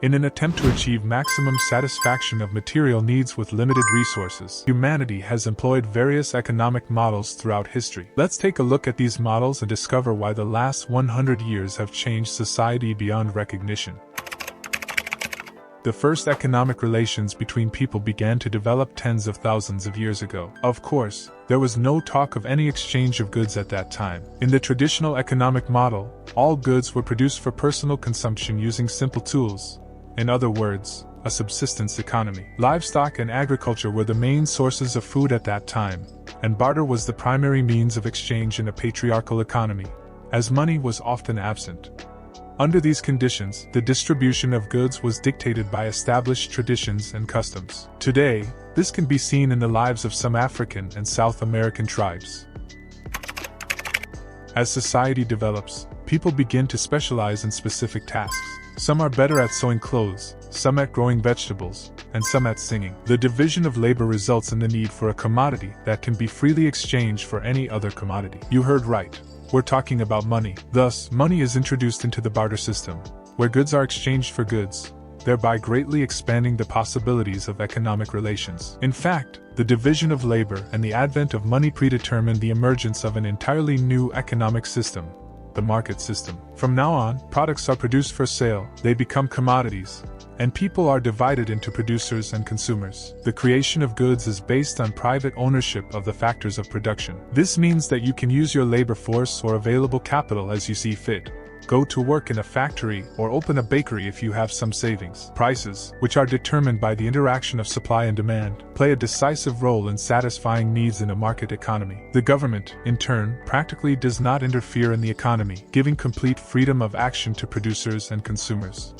In an attempt to achieve maximum satisfaction of material needs with limited resources, humanity has employed various economic models throughout history. Let's take a look at these models and discover why the last 100 years have changed society beyond recognition. The first economic relations between people began to develop tens of thousands of years ago. Of course, there was no talk of any exchange of goods at that time. In the traditional economic model, all goods were produced for personal consumption using simple tools. In other words, a subsistence economy. Livestock and agriculture were the main sources of food at that time, and barter was the primary means of exchange in a patriarchal economy, as money was often absent. Under these conditions, the distribution of goods was dictated by established traditions and customs. Today, this can be seen in the lives of some African and South American tribes. As society develops, people begin to specialize in specific tasks. Some are better at sewing clothes, some at growing vegetables, and some at singing. The division of labor results in the need for a commodity that can be freely exchanged for any other commodity. You heard right. We're talking about money. Thus, money is introduced into the barter system, where goods are exchanged for goods, thereby greatly expanding the possibilities of economic relations. In fact, the division of labor and the advent of money predetermined the emergence of an entirely new economic system, the market system. From now on, products are produced for sale, they become commodities, and people are divided into producers and consumers. The creation of goods is based on private ownership of the factors of production. This means that you can use your labor force or available capital as you see fit. Go to work in a factory or open a bakery if you have some savings. Prices, which are determined by the interaction of supply and demand, play a decisive role in satisfying needs in a market economy. The government, in turn, practically does not interfere in the economy, giving complete freedom of action to producers and consumers.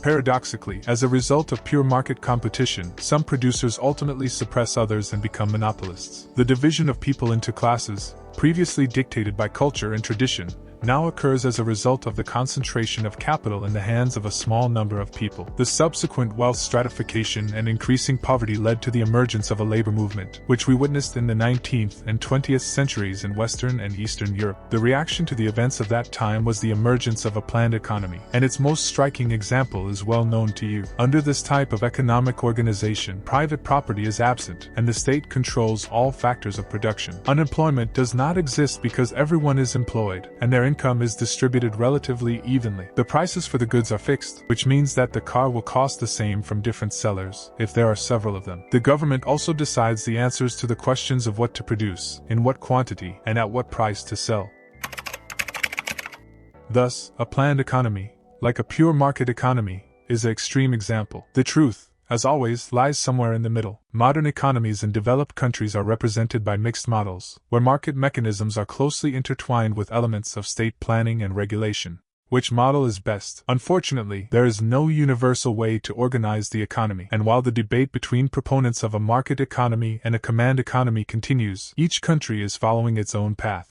Paradoxically, as a result of pure market competition, some producers ultimately suppress others and become monopolists. The division of people into classes, previously dictated by culture and tradition, now occurs as a result of the concentration of capital in the hands of a small number of people. The subsequent wealth stratification and increasing poverty led to the emergence of a labor movement, which we witnessed in the 19th and 20th centuries in Western and Eastern Europe. The reaction to the events of that time was the emergence of a planned economy, and its most striking example is well known to you. Under this type of economic organization, private property is absent, and the state controls all factors of production. Unemployment does not exist because everyone is employed, and their income is distributed relatively evenly. The prices for the goods are fixed, which means that the car will cost the same from different sellers, if there are several of them. The government also decides the answers to the questions of what to produce, in what quantity, and at what price to sell. Thus, a planned economy, like a pure market economy, is an extreme example. The truth, as always, lies somewhere in the middle. Modern economies in developed countries are represented by mixed models, where market mechanisms are closely intertwined with elements of state planning and regulation. Which model is best? Unfortunately, there is no universal way to organize the economy, and while the debate between proponents of a market economy and a command economy continues, each country is following its own path.